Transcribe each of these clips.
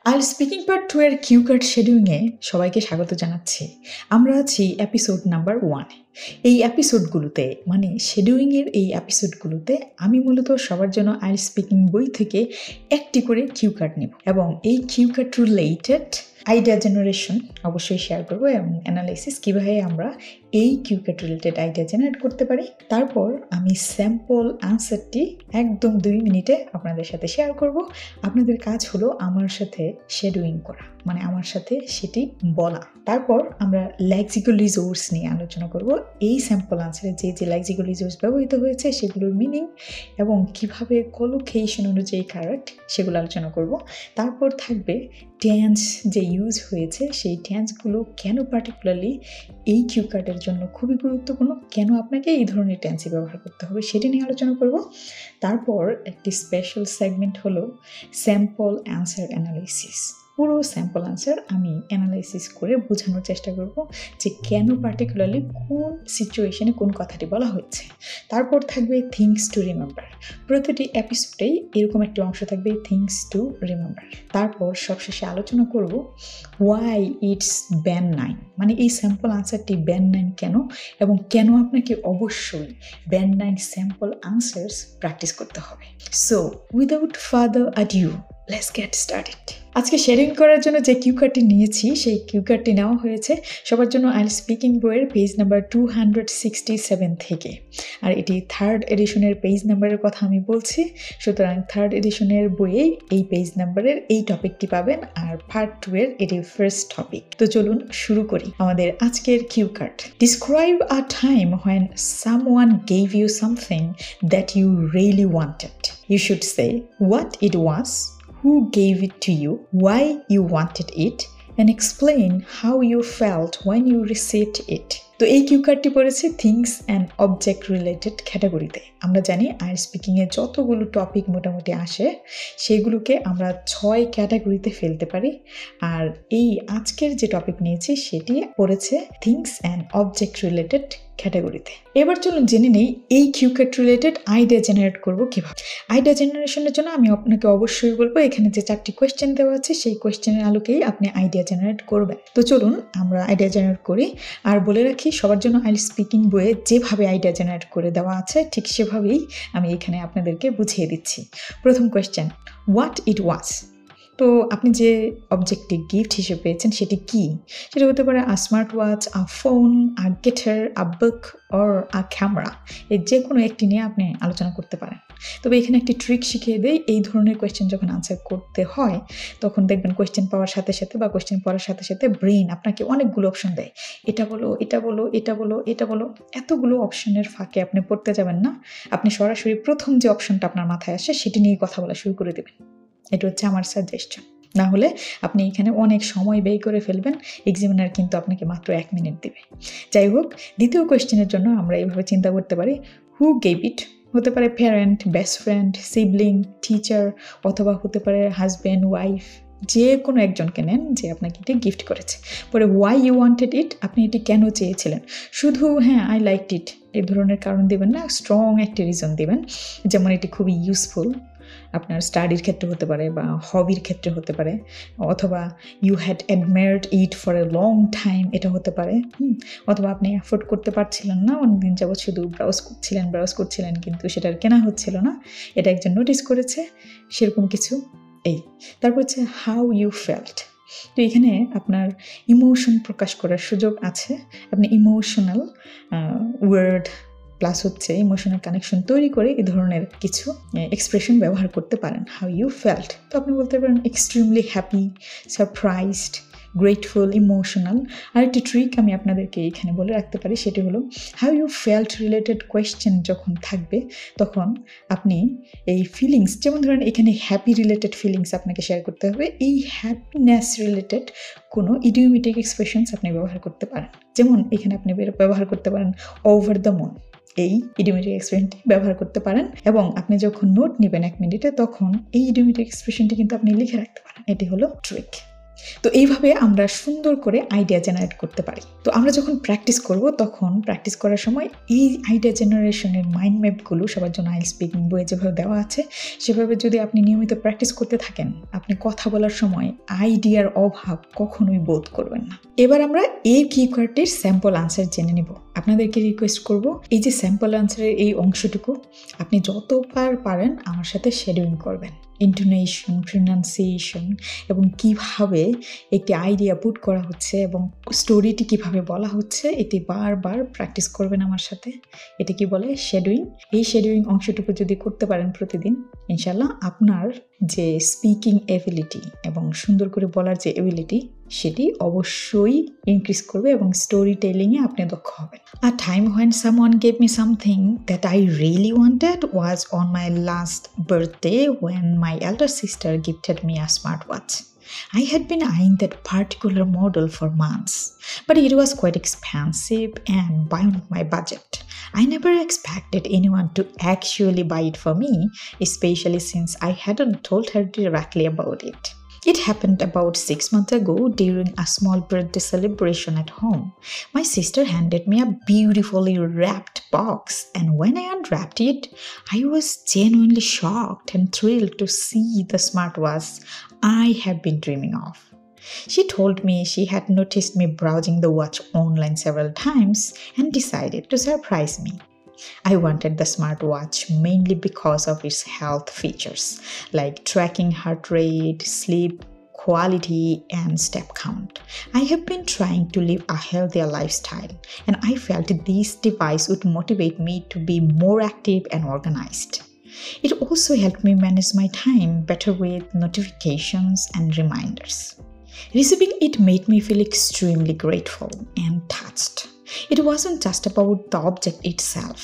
আর speaking part 2 এর cue card শেডিউলিংয়ে সবাইকে স্বাগত জানাচ্ছি। আমরা আছি এপিসোড নাম্বার 1। এই এপিসোডগুলোতে মানে শেডিউলিংয়ের এই এপিসোডগুলোতে আমি মূলত সবার জন্য আইল স্পিকিং বই থেকে একটি করে কিউ কার্ড নেব এবং এই cue card related idea generation অবশ্যই শেয়ার করবো এবং অ্যানালাইসিস কীভাবে আমরা এই cue card related idea generate করতে পারি। তারপর আমি স্যাম্পল আনসারটি একদম 2 মিনিটে আপনাদের সাথে শেয়ার করব। আপনাদের কাজ হলো আমার সাথে শেডুইং করা, মানে আমার সাথে সেটি বলা। তারপর আমরা লেক্সিক্যাল রিসোর্স নিয়ে আলোচনা করব। এই স্যাম্পল আনসারে যে যে লেক্সিক্যাল রিসোর্স ব্যবহৃত হয়েছে সেগুলোর মিনিং এবং কিভাবে কলোকেশন অনুযায়ী কারেক্ট সেগুলো আলোচনা করব। তারপর থাকবে টেন্স যে ইউজ হয়েছে, সেই টেন্সগুলো কেন পার্টিকুলারলি এই কিউ কার্ডের জন্য খুবই গুরুত্বপূর্ণ, কেন আপনাকে এই ধরনের টেন্সই ব্যবহার করতে হবে সেটি নিয়ে আলোচনা করব। তারপর একটি স্পেশাল সেগমেন্ট হলো স্যাম্পল অ্যান্সার অ্যানালাইসিস। পুরো স্যাম্পল আনসার আমি অ্যানালাইসিস করে বোঝানোর চেষ্টা করব যে কেন পার্টিকুলারলি কোন সিচুয়েশনে কোন কথাটি বলা হচ্ছে। তারপর থাকবে থিংস টু রিমেম্বার। প্রতিটি এপিসোডেই এরকম একটি অংশ থাকবে থিংস টু রিমেম্বার। তারপর সবশেষে আলোচনা করব ওয়াই ইটস ব্যান 9, মানে এই স্যাম্পল আনসারটি ব্যান 9 কেন এবং কেন আপনাকে অবশ্যই ব্যান 9 স্যাম্পল আনসার্স প্র্যাকটিস করতে হবে। So without further adieu, let's get started. আজকে শেয়ারিং করার জন্য যে কিউ কার্ডটি নিয়েছি সেই কিউ কার্ডটি নেওয়া হয়েছে সবার জন্য আইল স্পিকিং বইয়ের পেজ নাম্বার 267 থেকে। আর এটি 3rd এডিশনের পেজ নাম্বারের কথা আমি বলছি, সুতরাং 3rd এডিশনের বইয়ে এই পেজ নাম্বারের এই টপিকটি পাবেন আর পার্ট 2 এর এটি ফার্স্ট টপিক। তো চলুন শুরু করি আমাদের আজকের cue card. Describe a time when someone gave you something that you really wanted. You should say what it was, who gave it to you, why you wanted it, and explain how you felt when you received it. তো এই Q কার্ডটি পড়েছে things and object related ক্যাটাগরিতে। আমরা জানি আইল স্পিকিংয়ে যতগুলো topic মোটামুটি আসে সেগুলোকে আমরা 6 ক্যাটাগরিতে ফেলতে পারি, আর এই আজকের যে টপিক নিয়েছি সেটি পড়েছে থিংস অ্যান্ড অবজেক্ট রিলেটেড ক্যাটাগরিতে। এবার চলুন জেনে নেই এই cue card related idea generate করব কিভাবে। আইডিয়া জেনারেশনের জন্য আমি আপনাকে অবশ্যই বলবো এখানে যে 4টি কোয়েশ্চেন দেওয়া আছে সেই কোয়েশ্চেনের আলোকেই আপনি আইডিয়া জেনারেট করবেন। তো চলুন আমরা আইডিয়া জেনারেট করি। আর বলে রাখি সবার জন্য আইল স্পিকিং বইয়ে যেভাবে আইডিয়া জেনারেট করে দেওয়া আছে ঠিক সেভাবেই আমি এখানে আপনাদেরকে বুঝিয়ে দিচ্ছি। প্রথম কোয়েশ্চেন, হোয়াট ইট ওয়াজ। তো আপনি যে অবজেক্টটি গিফট হিসেবে পেয়েছেন সেটি কি? সেটা হতে পারে a smart watch, a phone, a guitar, a book or a camera. এই যে কোনো একটি নিয়ে আপনি আলোচনা করতে পারেন। তবে এখানে একটি ট্রিক শিখিয়ে দেই, এই ধরনের কোয়েশ্চেন যখন আনসার করতে হয় তখন দেখবেন কোয়েশ্চেন পাওয়ার সাথে সাথে বা কোয়েশ্চেন পড়ার সাথে সাথে ব্রেন আপনাকে অনেকগুলো অপশন দেয়, এটা বলো, এটা বলো, এটা বলো, এটা বলো। এতগুলো অপশনের ফাঁকে আপনি পড়তে যাবেন না, আপনি সরাসরি প্রথম যে অপশনটা আপনার মাথায় আসে সেটি নিয়ে কথা বলা শুরু করে দেবেন। এটা হচ্ছে আমার সাজেশন। না হলে আপনি এখানে অনেক সময় ব্যয় করে ফেলবেন, এক্সামিনার কিন্তু আপনাকে মাত্র 1 মিনিট দেবে। যাই হোক, দ্বিতীয় কোয়েশ্চেনের জন্য আমরা এইভাবে চিন্তা করতে পারি, হু গেভ ইট। হতে পারে parent, best friend, sibling, teacher, অথবা হতে পারে হাজব্যান্ড, ওয়াইফ, যে কোনো একজনকে নেন যে আপনাকে এটি গিফট করেছে। পরে ওয়াই ইউ ওয়ান্টেড ইট, আপনি এটি কেন চেয়েছিলেন। শুধু হ্যাঁ আই লাইকড ইট এই ধরনের কারণ দেবেন না, স্ট্রং একটি রিজন দেবেন, যেমন এটি খুবই ইউজফুল আপনার স্টাডির ক্ষেত্রে হতে পারে বা হবির ক্ষেত্রে হতে পারে, অথবা you had admired it for a long time, এটা হতে পারে। অথবা আপনি অ্যাফোর্ড করতে পারছিলেন না, অনেকদিন যাবৎ শুধু ব্রাউজ করছিলেন কিন্তু সেটার কেনা হচ্ছিল না, এটা একজন নোটিস করেছে, সেরকম কিছু। এই তারপর হচ্ছে হাউ ইউ ফেল্ট। তো এখানে আপনার ইমোশন প্রকাশ করার সুযোগ আছে, আপনি ইমোশনাল ওয়ার্ড প্লাস হচ্ছে ইমোশনাল কানেকশন তৈরি করে এই ধরনের কিছু এক্সপ্রেশন ব্যবহার করতে পারেন। হাউ ইউ ফেল্ট, তো আপনি বলতে পারেন extremely happy, surprised, grateful, emotional. আরেকটি ট্রিক আমি আপনাদেরকে এখানে বলে রাখতে পারি, সেটি হলো how you felt related question যখন থাকবে তখন আপনি এই ফিলিংস, যেমন ধরেন এখানে হ্যাপি রিলেটেড ফিলিংস আপনাকে শেয়ার করতে হবে, এই হ্যাপিনেস রিলেটেড কোনো ইডিওমেটিক এক্সপ্রেশনস আপনি ব্যবহার করতে পারেন। যেমন এখানে আপনি ব্যবহার করতে পারেন ওভার দ্য মুন, এই ইডিওমেটিক এক্সপ্রেশনটি ব্যবহার করতে পারেন। এবং আপনি যখন নোট নেবেন 1 মিনিটে তখন এই ইডিওমেটিক এক্সপ্রেশনটি কিন্তু আপনি লিখে রাখতে পারেন। এটি হলো ট্রিক। তো এইভাবে আমরা সুন্দর করে আইডিয়া জেনারেট করতে পারি। তো আমরা যখন প্র্যাকটিস করব তখন প্র্যাকটিস করার সময় এই আইডিয়া জেনারেশনের মাইন্ড ম্যাপগুলো সবার জন্য আইএলটিএস স্পিকিং বইয়ে যেভাবে দেওয়া আছে সেভাবে যদি আপনি নিয়মিত প্র্যাকটিস করতে থাকেন, আপনি কথা বলার সময় আইডিয়ার অভাব কখনোই বোধ করবেন না। এবার আমরা এই কিওয়ার্ডটির স্যাম্পল আনসার জেনে নিব। আপনাদেরকে রিকোয়েস্ট করব, এই যে স্যাম্পল আনসারের এই অংশটুকু আপনি যতবার পারেন আমার সাথে শেডিউল করবেন। ইন্টোনেশন, প্রনাউন্সিয়েশন এবং কিভাবে একটি আইডিয়া পুট করা হচ্ছে এবং স্টোরিটি কিভাবে বলা হচ্ছে এটি বারবার প্র্যাকটিস করবেন আমার সাথে। এটি কি বলে? শেডুইং। এই শেডুইং অংশটুকু যদি করতে পারেন প্রতিদিন, ইনশাল্লাহ আপনার যে স্পিকিং এবিলিটি এবং সুন্দর করে বলার যে এবিলিটি সেটি অবশ্যই ইনক্রিজ করবে এবং স্টোরি টেলিংয়ে আপনি দক্ষ হবেন। A time when someone gave me something that I really wanted was on my last birthday when my elder sister gifted me a smartwatch. I had been eyeing that particular model for months, but it was quite expensive and beyond my budget. I never expected anyone to actually buy it for me, especially since I hadn't told her directly about it. It happened about 6 months ago during a small birthday celebration at home. My sister handed me a beautifully wrapped box, and when I unwrapped it, I was genuinely shocked and thrilled to see the smartwatch I have been dreaming of. She told me she had noticed me browsing the watch online several times and decided to surprise me. I wanted the smartwatch mainly because of its health features, like tracking heart rate, sleep quality, and step count. I have been trying to live a healthier lifestyle, and I felt this device would motivate me to be more active and organized. It also helped me manage my time better with notifications and reminders. Receiving it made me feel extremely grateful and touched. It wasn't just about the object itself,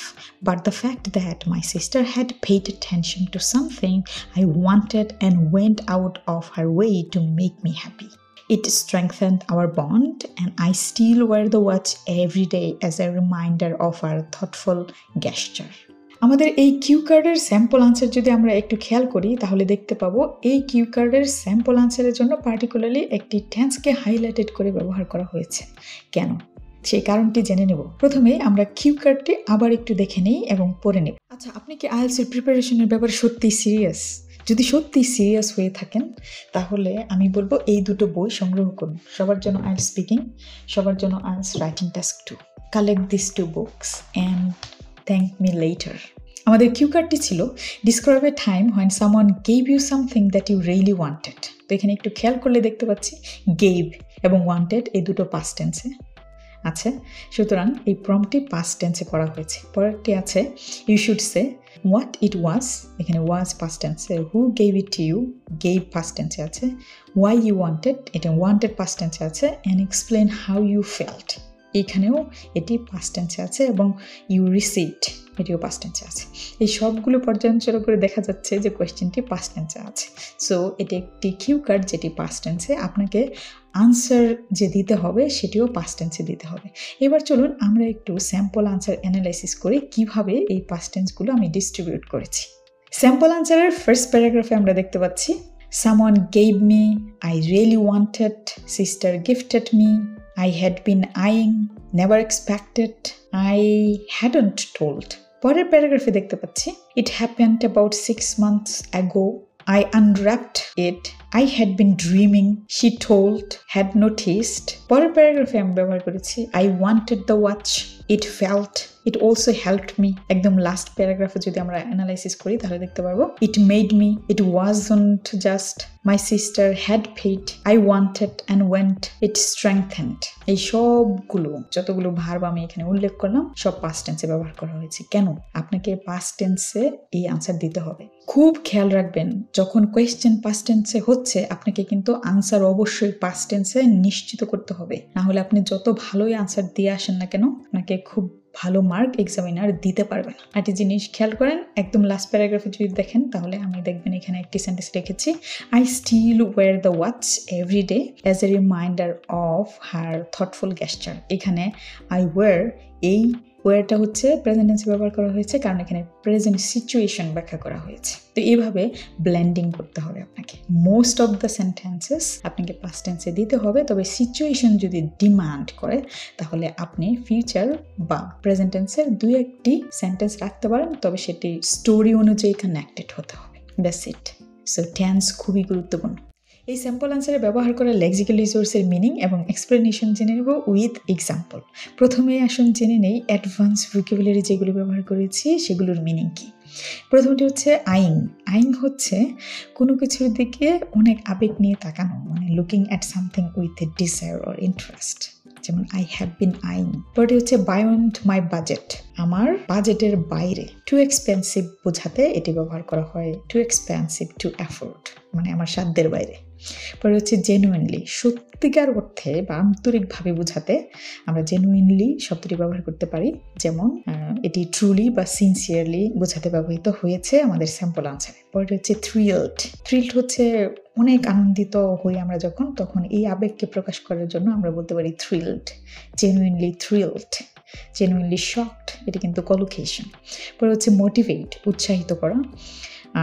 but the fact that my sister had paid attention to something I wanted and went out of her way to make me happy. It strengthened our bond, and I still wear the watch every day as a reminder of our thoughtful gesture. আমাদের এই Q কার্ডের sample answer যদি আমরা একটু খেয়াল করি তাহলে দেখতে পাবো এই কিউ কার্ডের স্যাম্পল আনসারের জন্য পার্টিকুলারলি একটি টেন্সকে হাইলাইটেড করে ব্যবহার করা হয়েছে। কেন? সেই কারণটি জেনে নেব। প্রথমে আমরা কিউ কার্ডটি আবার একটু দেখে নেই এবং পড়ে নেব। আচ্ছা, আপনি কি আইএলটিএস প্রিপারেশনের ব্যাপারে সত্যিই সিরিয়াস? যদি সত্যিই সিরিয়াস হয়ে থাকেন তাহলে আমি বলবো এই দুটো বই সংগ্রহ করুন। সবার জন্য আইএলটিএস স্পিকিং, সবার জন্য IELTS writing task 2। Collect this 2 books and thank me later. আমাদের কিউ কার্ডটি ছিল describe a time when someone gave you something that you really wanted. তো এখানে একটু খেয়াল করলে দেখতে পাচ্ছি গেভ এবং ওয়ান্টেড এই দুটো পাস্ট টেন্সে আছে, সুতরাং এই প্রম্পটটি পাস্ট টেন্সে করা হয়েছে। পরেরটি আছে you should say what it was, এখানে ওয়াজ পাস্ট টেন্সে, who gave it you gave past টেন্সে আছে, ওয়াই ইউ ওয়ান্টেড এটা ওয়ান্টেড পাস্ট টেন্সে আছে, and explain how you felt এইখানেও এটি পাস্ট টেন্সে আছে এবং ইউ রিসিভড এটিও পাস্ট টেন্সে আছে। এই সবগুলো পর্যালোচনা করে দেখা যাচ্ছে যে কোয়েশ্চেনটি পাস্ট টেন্সে আছে। সো এটি একটি কিউ কার্ড যেটি পাস্ট টেন্সে, আপনাকে আনসার যে দিতে হবে সেটিও পাস্ট টেন্সে দিতে হবে। এবার চলুন আমরা একটু স্যাম্পল আনসার অ্যানালাইসিস করি কিভাবে এই পাস্ট টেন্সগুলো আমি ডিস্ট্রিবিউট করেছি। স্যাম্পল আনসারের ফার্স্ট প্যারাগ্রাফে আমরা দেখতে পাচ্ছি someone gave me, I really wanted, sister gifted me, I had been eyeing, never expected, I hadn't told. পরের প্যারাগ্রাফে দেখতে পাচ্ছি it happened about 6 months ago, I unwrapped it, I had been dreaming, she told, had noticed. পরের প্যারাগ্রাফে আমি ব্যবহার করেছি I wanted the watch, it felt, it also helped me. একদম last প্যারাগ্রাফে যদি আমরা অ্যানালাইসিস করি তাহলে দেখতে পারবো it made me, it wasn't just, my sister had paid, I wanted and went, it strengthened. এই সবগুলো যতগুলো ভার্ব আমি এখানে উল্লেখ করলাম সব পাস্ট টেন্সে ব্যবহার করা হয়েছে। কেন? আপনাকে পাস্ট টেন্সে এই আনসার দিতে হবে। খুব খেয়াল রাখবেন যখন কোয়েশ্চেন পাস্ট টেন্সে হচ্ছে আপনাকে কিন্তু আনসার অবশ্যই পাস্ট টেন্সে নিশ্চিত করতে হবে, না হলে আপনি যত ভালোই আনসার দিয়ে আসেন না কেন আপনাকে খুব ভালো মার্ক এক্সামিনার দিতে পারবে না। আরেকটি জিনিস খেয়াল করেন, একদম লাস্ট প্যারাগ্রাফে যদি দেখেন তাহলে আমি দেখবেন এখানে একটি সেন্টেন্স রেখেছি I still wear the watch every day as a reminder of her thoughtful gesture. এখানে আই ওয়্যার এই ওয়ারটা হচ্ছে প্রেজেন্ট টেন্সে ব্যবহার করা হয়েছে কারণ এখানে প্রেজেন্ট সিচুয়েশন ব্যাখ্যা করা হয়েছে। তো এইভাবে ব্লেন্ডিং করতে হবে আপনাকে। মোস্ট অফ দ্য সেন্টেন্সেস আপনাকে পাস্ট টেন্সে দিতে হবে, তবে সিচুয়েশন যদি ডিমান্ড করে তাহলে আপনি ফিউচার বা প্রেজেন্ট টেন্সের 2-1টি সেন্টেন্স রাখতে পারেন, তবে সেটি স্টোরি অনুযায়ী কানেক্টেড হতে হবে। That's it. সো টেন্স খুবই গুরুত্বপূর্ণ। এই স্যাম্পল আনসারে ব্যবহার করা লেক্সিক্যাল রিসোর্সের মিনিং এবং এক্সপ্লেনেশন জেনে নেব উইথ এক্সাম্পল। প্রথমে আসুন জেনে নেই অ্যাডভান্স ভোকাবুলারি যেগুলো ব্যবহার করেছি সেগুলোর মিনিং কি। প্রথমটি হচ্ছে আইং। আইং হচ্ছে কোনো কিছুর দিকে অনেক আবেগ নিয়ে তাকানো, মানে looking at something with a desire or interest, যেমন আই হ্যাভ বিন আইং। পরটি হচ্ছে বায়ন্ড মাই বাজেট, আমার বাজেটের বাইরে। টু এক্সপেন্সিভ বোঝাতে এটি ব্যবহার করা হয়, টু এক্সপেন্সিভ টু অ্যাফোর্ড, মানে আমার সাধ্যের বাইরে। পরে হচ্ছে জেনুইনলি, সত্যিকার অর্থে বা আন্তরিকভাবে বোঝাতে আমরা জেনুইনলি শব্দটি ব্যবহার করতে পারি, যেমন এটি ট্রুলি বা সিনসিয়ারলি বোঝাতে ব্যবহৃত হয়েছে আমাদের স্যাম্পল আনসারে। পরে হচ্ছে থ্রিলড। থ্রিলড হচ্ছে অনেক আনন্দিত হই আমরা যখন, তখন এই আবেগকে প্রকাশ করার জন্য আমরা বলতে পারি thrilled. Genuinely thrilled, genuinely shocked, এটি কিন্তু কলোকেশন। পরে হচ্ছে মোটিভেট, উৎসাহিত করা।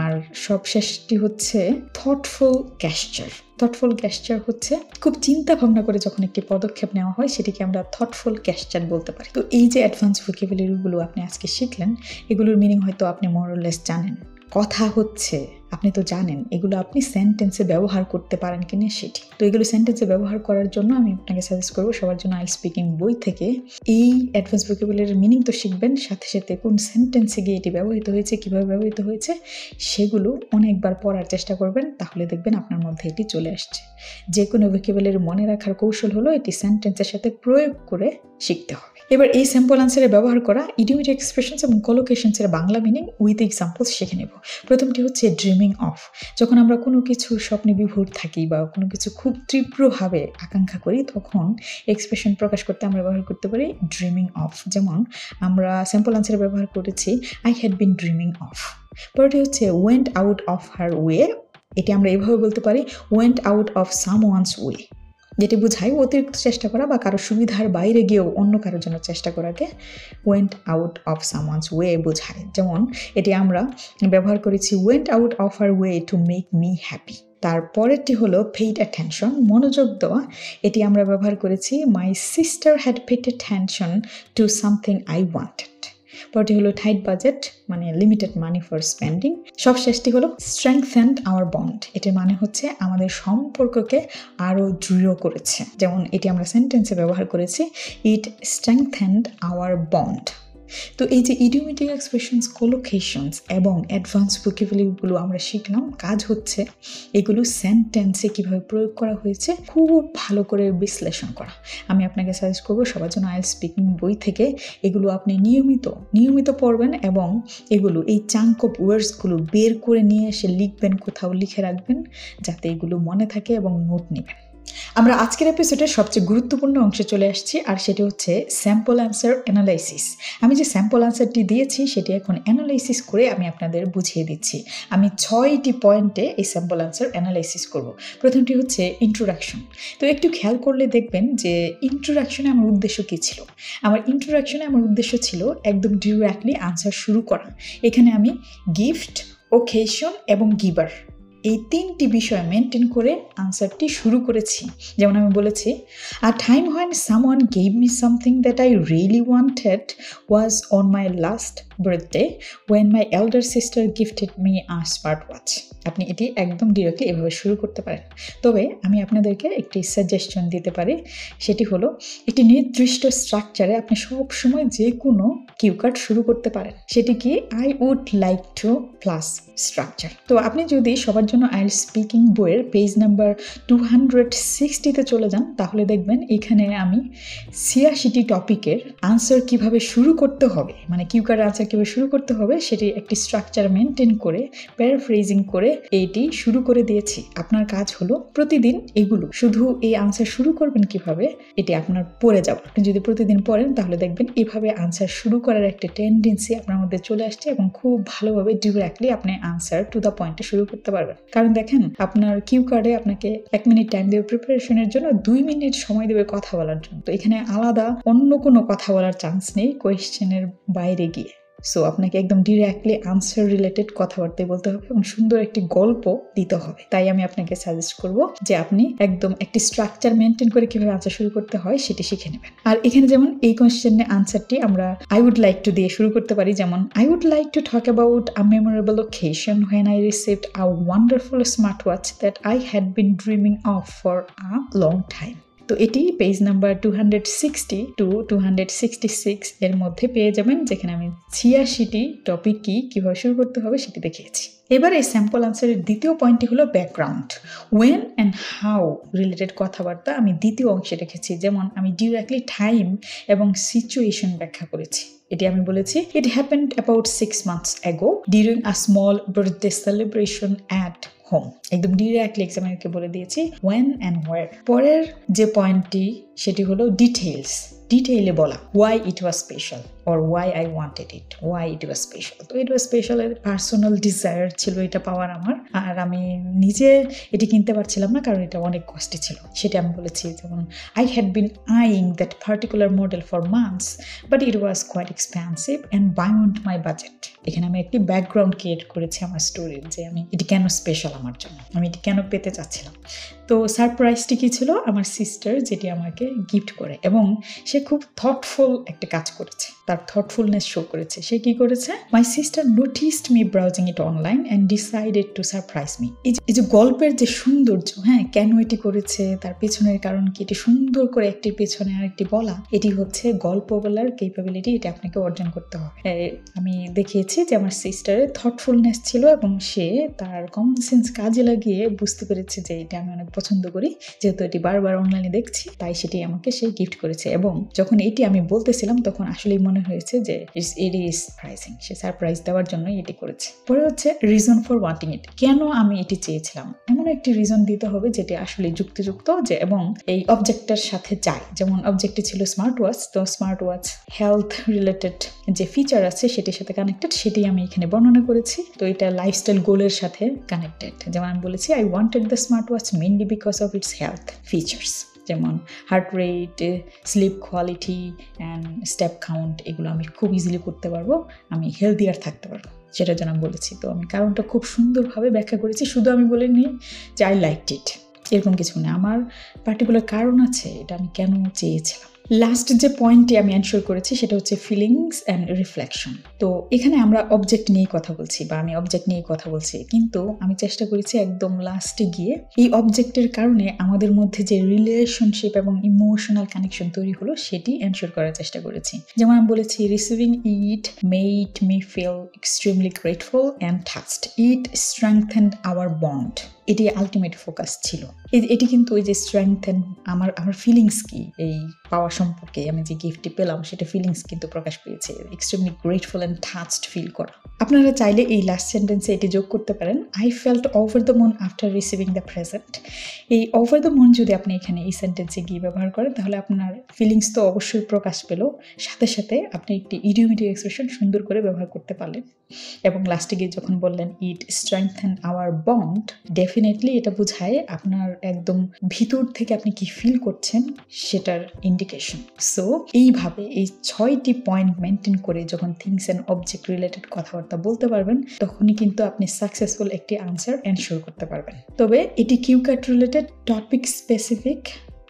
আর সবশেষটি হচ্ছে থটফুল গ্যাস্টার। থটফুল গ্যাস্টার হচ্ছে খুব চিন্তা ভাবনা করে যখন একটি পদক্ষেপ নেওয়া হয় সেটিকে আমরা থটফুল গ্যাস্টার বলতে পারি। তো এই যে অ্যাডভান্স ভোকাবুলারিগুলো আপনি আজকে শিখলেন, এগুলোর মিনিং হয়তো আপনি মোরলেস জানেন। কথা হচ্ছে আপনি তো জানেন এগুলো আপনি সেন্টেন্সে ব্যবহার করতে পারেন কিনা সেটি। তো এগুলো সেন্টেন্সে ব্যবহার করার জন্য আমি আপনাকে সাজেস্ট করবো সবার জন্য আইএলটিএস স্পিকিং বই থেকে এই অ্যাডভান্স ভোকাবুলারির মিনিং তো শিখবেন, সাথে সাথে কোন সেন্টেন্সে গিয়ে এটি ব্যবহৃত হয়েছে, কীভাবে ব্যবহৃত হয়েছে সেগুলো অনেকবার পড়ার চেষ্টা করবেন, তাহলে দেখবেন আপনার মধ্যে এটি চলে আসছে। যে কোনো ভোকাবুলারি মনে রাখার কৌশল হলো এটি সেন্টেন্সের সাথে প্রয়োগ করে শিখতে হবে। এবার এই স্যাম্পল আনসারে ব্যবহার করা ইডিওমেটিক এক্সপ্রেশনস এবং কলোকেশনসের বাংলা মিনিং উইথ এক্সাম্পলস শিখে নেব। প্রথমটি হচ্ছে ড্রিমিং অফ। যখন আমরা কোনো কিছু স্বপ্নে বিভোর থাকি বা কোনো কিছু খুব তীব্রভাবে আকাঙ্ক্ষা করি, তখন এক্সপ্রেশন প্রকাশ করতে আমরা ব্যবহার করতে পারি ড্রিমিং অফ। যেমন আমরা স্যাম্পল আনসারে ব্যবহার করেছি I had been dreaming of. পরটি হচ্ছে went out of her way. এটি আমরা এভাবে বলতে পারি went out of someone's way, যেটি বোঝায় অতিরিক্ত চেষ্টা করা বা কারো সুবিধার বাইরে গিয়েও অন্য কারোর জন্য চেষ্টা করাকে went out of someone's way বোঝায়। যেমন এটি আমরা ব্যবহার করেছি went out of her way to make me happy. তারপরেরটি হলো পেইড অ্যাটেনশন, মনোযোগ দেওয়া। এটি আমরা ব্যবহার করেছি my sister had paid attention to something I wanted. পরটি হলো টাইট বাজেট, মানে লিমিটেড মানি ফর স্পেন্ডিং। সবশেষটি হলো স্ট্রেংথেন্ড আওয়ার বন্ড। এটির মানে হচ্ছে আমাদের সম্পর্ককে আরও দৃঢ় করেছে। যেমন এটি আমরা সেন্টেন্সে ব্যবহার করেছি ইট স্ট্রেংথেন্ড আওয়ার বন্ড। তো এই যে ইডিওমেটিক এক্সপ্রেশনস, কলোকেশনস এবং অ্যাডভান্স ভোকাবুলারিগুলো আমরা শিখলাম, কাজ হচ্ছে এগুলো সেন্টেন্সে কীভাবে প্রয়োগ করা হয়েছে খুব ভালো করে বিশ্লেষণ করা। আমি আপনাকে সাজেস্ট করবো সবার জন্য আইএলটিএস স্পিকিং বই থেকে এগুলো আপনি নিয়মিত পড়বেন এবং এগুলো এই চাঙ্ক অফ ওয়ার্ডসগুলো বের করে নিয়ে এসে লিখবেন, কোথাও লিখে রাখবেন যাতে এগুলো মনে থাকে এবং নোট নেবেন। আমরা আজকের এপিসোডের সবচেয়ে গুরুত্বপূর্ণ অংশে চলে আসছি, আর সেটি হচ্ছে স্যাম্পল আনসার অ্যানালাইসিস। আমি যে স্যাম্পল আনসারটি দিয়েছি সেটি এখন অ্যানালাইসিস করে আমি আপনাদের বুঝিয়ে দিচ্ছি। আমি 6টি পয়েন্টে এই স্যাম্পল আনসার অ্যানালাইসিস করব। প্রথমটি হচ্ছে ইন্ট্রোডাকশন। তো একটু খেয়াল করলে দেখবেন যে ইন্ট্রোডাকশনে আমার উদ্দেশ্য কী ছিল। আমার উদ্দেশ্য ছিল একদম ডিরেক্টলি আনসার শুরু করা। এখানে আমি গিফট, ওকেশন এবং গিভার এই 3টি বিষয় মেনটেন করে আনসারটি শুরু করেছি। যেমন আমি বলেছি a time when someone gave me something that I really wanted was on my last birthday when my elder sister gifted me a smart watch. আপনি এটি একদম ডিরেক্টলি এভাবে শুরু করতে পারেন। তবে আমি আপনাদেরকে একটি সাজেশন দিতে পারি, সেটি হলো একটি নির্দিষ্ট স্ট্রাকচারে আপনি সবসময় যে কোনো কিউ কার্ড শুরু করতে পারেন। সেটি কি I would like to plus structure. তো আপনি যদি সবার জন্য আইএলটিএস স্পিকিং বইয়ের পেজ নাম্বার 260-তে চলে যান, তাহলে দেখবেন এখানে আমি 86টি টপিকের আনসার কিভাবে শুরু করতে হবে, মানে কিউ কার্ডের আনসার কিভাবে শুরু করতে হবে সেটি একটি স্ট্রাকচার মেনটেন করে প্যারাফ্রেজিং করে এইটি শুরু করে দিয়েছি। আপনার কাজ হলো প্রতিদিন এগুলো, শুধু এই আনসার শুরু করবেন কিভাবে এটি আপনার পড়ে যাবে। আপনি যদি প্রতিদিন পড়েন তাহলে দেখবেন এভাবে আনসার শুরু করার একটা টেন্ডেন্সি আপনার মধ্যে চলে আসছে এবং খুব ভালোভাবে ডিরেক্টলি আপনি আনসার টু দ্য পয়েন্টে শুরু করতে পারবেন। কারণ দেখেন, আপনার কিউ কার্ডে আপনাকে 1 মিনিট টাইম দেবে প্রিপারেশনের জন্য, 2 মিনিট সময় দেবে কথা বলার জন্য। তো এখানে আলাদা অন্য কোনো কথা বলার চান্স নেই কোয়েশ্চেনের বাইরে গিয়ে। সো আপনাকে একদম ডিরেক্টলি আনসার রিলেটেড কথাবার্তায় বলতে হবে এবং সুন্দর একটি গল্প দিতে হবে। তাই আমি আপনাকে সাজেস্ট করব যে আপনি একদম একটি স্ট্রাকচার মেনটেন করে কিভাবে আনসার শুরু করতে হয় সেটি শিখে নেবেন। আর এখানে যেমন এই কোয়েশ্চেনের আনসারটি আমরা আই উড লাইক টু দিয়ে শুরু করতে পারি। যেমন I would like to talk about a memorable occasion when I received a wonderful smartwatch that I had been dreaming of for a long time. তো এটি পেজ নাম্বার 260 টু 266 এর মধ্যে পেয়ে যাবেন, যেখানে আমি 86টি টপিক কিভাবে শুরু করতে হবে সেটি দেখিয়েছি। এবার এই স্যাম্পল আনসারের দ্বিতীয় পয়েন্টটি হলো background. When and how related কথাবার্তা আমি দ্বিতীয় অংশে রেখেছি। যেমন আমি ডিরেক্টলি টাইম এবং সিচুয়েশন ব্যাখ্যা করেছি। এটি আমি বলেছি it happened about 6 months ago during a small birthday celebration at home. একদম ডিরেক্টলি এক্সামিনারকে বলে দিয়েছি ওয়েন অ্যান্ড হোয়ার। পরের যে পয়েন্টটি সেটি হলো ডিটেইলে বলা why it was special or why I wanted it, why it was special. তো ইট ওয়াজ স্পেশাল এর পার্সোনাল ডিজায়ার ছিল এটা পাওয়ার আমার, আর আমি নিজে এটি কিনতে পারছিলাম না কারণ এটা অনেক কষ্টে ছিল, সেটা আমি বলেছি। যেমন I had been eyeing that particular model for months but it was quite expensive and beyond my budget. এখানে আমি একটি ব্যাকগ্রাউন্ড ক্রিয়েট করেছি আমার স্টোরির, যে আমি এটি কেন স্পেশাল আমার জন্য, আমি এটি কেন পেতে চাচ্ছিলাম। তো সারপ্রাইজটি কি ছিল? আমার সিস্টার যেটি আমাকে গিফট করে, এবং সে খুব থটফুল একটা কাজ করেছে, তার থটফুলনেস শো করেছে। সে কি করেছে? My sister noticed me browsing it online and decided to surprise me. এই যে গল্পের যে সৌন্দর্য, হ্যাঁ, কেন এটি করেছে, তার পেছনের কারণ কি, এটি সুন্দর করে একটির পেছনে আরেকটি বলা, এটি হচ্ছে গল্প বলার ক্যাপাবিলিটি, এটা আপনাকে অর্জন করতে হবে। আমি দেখিয়েছি যে আমার সিস্টারের থটফুলনেস ছিল এবং সে তার কমন সেন্স কাজে লাগিয়ে বুঝতে পেরেছে যে এটা আমি অনেক পছন্দ করি, যেহেতু এটি বারবার অনলাইনে দেখছি, তাই সেটি আমাকে সে গিফট করেছে। এবং যখন এটি আমি বলতেছিলাম তখন আসলেই মনে হয়েছে যে it is surprising, say surprise দেওয়ার জন্যই এটি করেছে। পরে হচ্ছে রিজন ফর ওয়ান্টিং ইট, কেন আমি এটি চেয়েছিলাম, এমন একটি রিজন দিতে হবে যেটি আসলে যুক্তিযুক্ত যে এবং এই অবজেক্টের সাথে যায়। যেমন অবজেক্টটি ছিল স্মার্ট ওয়াচ, তো স্মার্ট ওয়াচ হেলথ রিলেটেড যে ফিচার আছে সেটির সাথে কানেক্টেড, সেটি আমি এখানে বর্ণনা করেছি। তো এটা লাইফস্টাইল গোলের সাথে কানেক্টেড। যেমন আমি বলেছি I wanted the smart watch mainly because of its health features, যেমন heart rate, sleep quality and step count, এগুলো আমি খুব ইজিলি করতে পারবো, আমি হেলদিয়ার থাকতে পারবো, সেটার জন্য আমি বলেছি। তো আমি কারণটা খুব সুন্দরভাবে ব্যাখ্যা করেছি, শুধু আমি বলিনি যে আই লাইকড ইট, এরকম কিছু না, আমার পার্টিকুলার কারণ আছে, এটা আমি কেন চেয়েছিলাম। লাস্ট যে পয়েন্টটি আমি অ্যানসার করেছি সেটা হচ্ছে ফিলিংস অ্যান্ড রিফ্লেকশন। তো এখানে আমরা অবজেক্ট নিয়ে কথা বলছি বা আমি অবজেক্ট নিয়ে কথা বলছি, কিন্তু আমি চেষ্টা করেছি একদম লাস্টে গিয়ে এই অবজেক্টের কারণে আমাদের মধ্যে যে রিলেশনশিপ এবং ইমোশনাল কানেকশন তৈরি হলো সেটি এনশোর করার চেষ্টা করেছি। যেমন আমি বলেছি receiving it made me feel extremely grateful and touched, it strengthened our bond, এটি আলটিমেট ফোকাস ছিল। এটি কিন্তু ওই যে স্ট্রেংথেন আমার ফিলিংস কি এই পাওয়া সম্পর্কে, আমি যে গিফটটি পেলাম সেটা ফিলিংস কিন্তু প্রকাশ পেয়েছে, extremely grateful and touched feel করা। আপনারা চাইলে এই লাস্ট সেন্টেন্সে এটি যোগ করতে পারেন, I felt over the moon after receiving the present. এই ওভার দ্য মুন যদি আপনি এখানে এই সেন্টেন্সে গিয়ে ব্যবহার করেন তাহলে আপনার ফিলিংস তো অবশ্যই প্রকাশ পেল, সাথে সাথে আপনি একটি ইডিওমেটিক এক্সপ্রেশন সুন্দর করে ব্যবহার করতে পারলেন। এবং লাস্টে গিয়ে যখন বললেন ইট স্ট্রেংথেন আওয়ার বন্ড, ডেফিনেটলি এটা বোঝায় আপনার একদম ভিতর থেকে আপনি কি ফিল করছেন সেটার ইন্ডিকেশন। সো এইভাবে এই 6টি পয়েন্ট মেনটেন করে যখন থিংস অ্যান্ড অবজেক্ট রিলেটেড কথাবার্তা বলতে পারবেন তখনই কিন্তু আপনি সাকসেসফুল একটি আনসার এনশোর করতে পারবেন। তবে এটি cue card related topic specific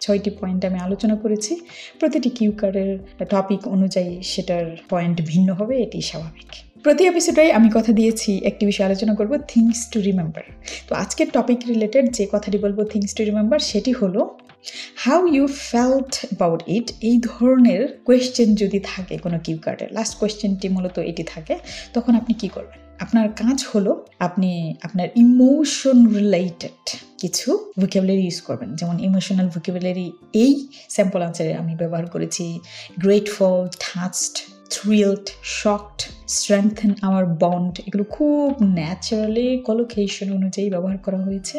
6টি পয়েন্ট আমি আলোচনা করেছি, প্রতিটি কিউ কার্ডের টপিক অনুযায়ী সেটার পয়েন্ট ভিন্ন হবে, এটি স্বাভাবিক। প্রতি এপিসোডে আমি কথা দিয়েছি একটি বিষয় আলোচনা করব, থিংস টু রিমেম্বার। তো আজকের টপিক রিলেটেড যে কথাটি বলবো থিংস টু রিমেম্বার সেটি হলো how you felt about it. এই ধরনের কোয়েশ্চেন যদি থাকে কোনো কিউ কার্ডের, লাস্ট কোয়েশ্চেনটি মূলত এটি থাকে, তখন আপনি কি করবেন? আপনার কাজ হলো আপনি আপনার ইমোশন রিলেটেড কিছু ভোকাবুলারি ইউজ করবেন। যেমন ইমোশনাল ভোকাবুলারি এই স্যাম্পল আনসারে আমি ব্যবহার করেছি grateful, touched, thrilled, shocked, strengthen our bond, এগুলো খুব ন্যাচারালি কলোকেশন অনুযায়ী ব্যবহার করা হয়েছে,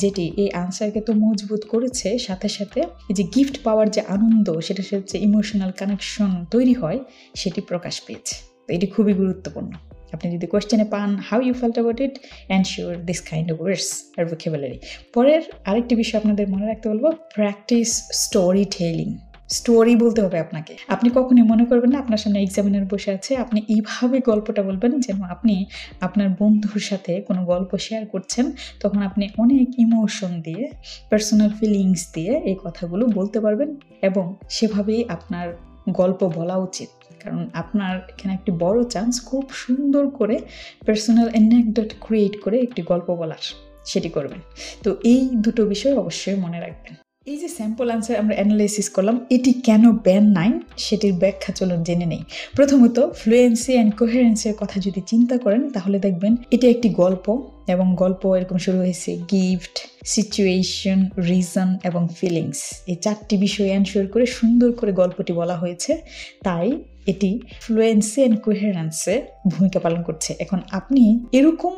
যেটি এই আনসারকে তো মজবুত করেছে, সাথে সাথে এই যে গিফট পাওয়ার যে আনন্দ, সেটার সাথে যে ইমোশনাল কানেকশন তৈরি হয়, সেটি প্রকাশ পেয়েছে। তো এটি খুবই গুরুত্বপূর্ণ। আপনি যদি কোয়েশ্চেনে পান how you felt about it, ensure this kind of words আর ভোকাবুলারি। পরের আরেকটি বিষয় আপনাদের মনে রাখতে বলবো, প্র্যাকটিস স্টোরি টেলিং। স্টোরি বলতে হবে আপনাকে। আপনি কখনই মনে করবেন না আপনার সামনে এক্সামিনার বসে আছে, আপনি এইভাবে গল্পটা বলবেন যেন আপনি আপনার বন্ধুর সাথে কোনো গল্প শেয়ার করছেন, তখন আপনি অনেক ইমোশন দিয়ে, পার্সোনাল ফিলিংস দিয়ে এই কথাগুলো বলতে পারবেন, এবং সেভাবেই আপনার গল্প বলা উচিত। কারণ আপনার এখানে একটি বড় চান্স খুব সুন্দর করে পার্সোনাল অ্যানেকডট ক্রিয়েট করে একটি গল্প বলার, সেটি করবেন। তো এই দুটো বিষয় অবশ্যই মনে রাখবেন। এই যে স্যাম্পল আনসার আমরা অ্যানালাইসিস করলাম, এটি কেন ব্যান্ড 9 সেটির ব্যাখ্যা চলুন জেনে নেই। প্রথমত, ফ্লুয়েন্সি অ্যান্ড কোহেরেন্সের কথা যদি চিন্তা করেন তাহলে দেখবেন এটি একটি গল্প, এবং গল্প এরকম শুরু হয়েছে গিফট, সিচুয়েশন, রিজন এবং ফিলিংস, এই 4টি বিষয় এনশিওর করে সুন্দর করে গল্পটি বলা হয়েছে। তাই এটি ফ্লুয়েন্সি অ্যান্ড কোহেরেন্সে ভূমিকা পালন করছে। এখন আপনি এরকম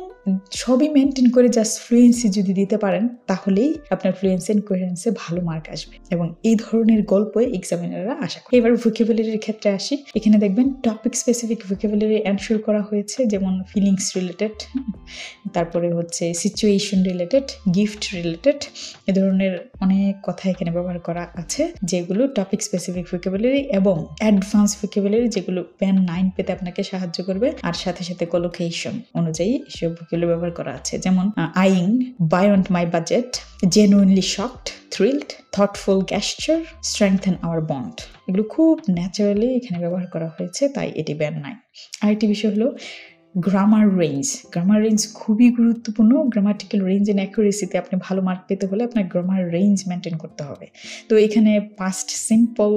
সবই মেনটেন করে জাস্ট ফ্লুয়েন্সি যদি দিতে পারেন, তাহলেই আপনার ফ্লুয়েন্সি অ্যান্ড কোহেরেন্সে ভালো মার্ক আসবে, এবং এই ধরনের গল্পে এক্সামিনাররা আশা করে। এবার ভোকাবুলারির ক্ষেত্রে আসি। এখানে দেখবেন টপিক স্পেসিফিক ভোকাবুলারি এনশিওর করা হয়েছে, যেমন ফিলিংস রিলেটেড, তারপরে হচ্ছে সিচুয়েশন রিলেটেড, গিফট রিলেটেড, এ ধরনের অনেক কথা এখানে ব্যবহার করা আছে, যেগুলো টপিক স্পেসিফিক ভোকাবুলারি এবং অ্যাডভান্স ভোকাবুলারি, যেগুলো ব্যান্ড 9 পেতে আপনাকে সাহায্য করবে। আর সাথে সাথে কলোকেশন অনুযায়ী এসব ভোকাবুলারি ব্যবহার করা আছে, যেমন eyeing, beyond my budget, genuinely shocked, thrilled, thoughtful gesture, strengthen our bond, এগুলো খুব ন্যাচারালি এখানে ব্যবহার করা হয়েছে, তাই এটি ব্যান্ড 9। আরেকটি বিষয় হলো গ্রামার রেঞ্জ। গ্রামার রেঞ্জ খুবই গুরুত্বপূর্ণ। গ্রামাটিক্যাল রেঞ্জ এন্ড অ্যাকুরেসিতে আপনি ভালো মার্ক পেতে হলে আপনার গ্রামার রেঞ্জ মেনটেন করতে হবে। তো এখানে পাস্ট সিম্পল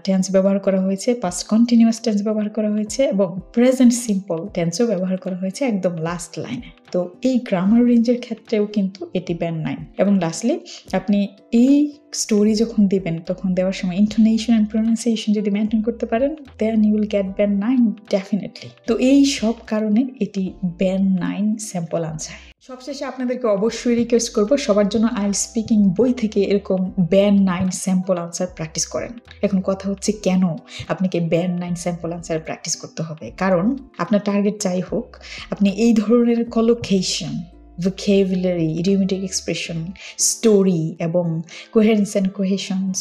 টেন্স ব্যবহার করা হয়েছে, পাস্ট কন্টিনিউয়াস টেন্স ব্যবহার করা হয়েছে, এবং প্রেজেন্ট সিম্পল টেন্সও ব্যবহার করা হয়েছে একদম লাস্ট লাইনে। তো এই গ্রামার রেঞ্জের ক্ষেত্রেও কিন্তু এটি ব্যান্ড 9। এবং লাস্টলি, আপনি এই স্টোরি যখন দিবেন তখন দেওয়ার সময় ইন্টোনেশন অ্যান্ড প্রোনাউন্সিয়েশন যদি মেনটেন করতে পারেন, then you will get band 9 definitely. তো এই সব কারণে এটি ব্যান্ড 9 স্যাম্পল আনসার। সবশেষে আপনাদেরকে অবশ্যই রিকোয়েস্ট করব, সবার জন্য আইএলটিএস স্পিকিং বই থেকে এরকম ব্যান্ড 9 স্যাম্পল আনসার প্র্যাকটিস করেন। এখন কথা হচ্ছে, কেন আপনাকে ব্যান্ড 9 স্যাম্পল আনসার প্র্যাকটিস করতে হবে? কারণ আপনার টার্গেট যাই হোক, আপনি এই ধরনের collocation, vocabulary, idiomatic expression, story এবং coherence and cohesions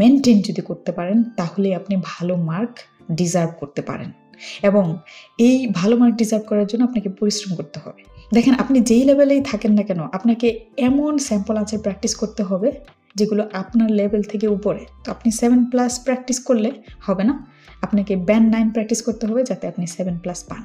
মেনটেন যদি করতে পারেন, তাহলে আপনি ভালো মার্ক ডিজার্ভ করতে পারেন। এবং এই ভালো মার্ক ডিজার্ভ করার জন্য আপনাকে পরিশ্রম করতে হবে। দেখেন, আপনি যেই লেভেলেই থাকেন না কেন, আপনাকে এমন স্যাম্পল আনসার প্র্যাকটিস করতে হবে যেগুলো আপনার লেভেল থেকে উপরে। তো আপনি 7+ প্র্যাকটিস করলে হবে না, আপনাকে ব্যান্ড 9 প্র্যাকটিস করতে হবে যাতে আপনি 7+ পান।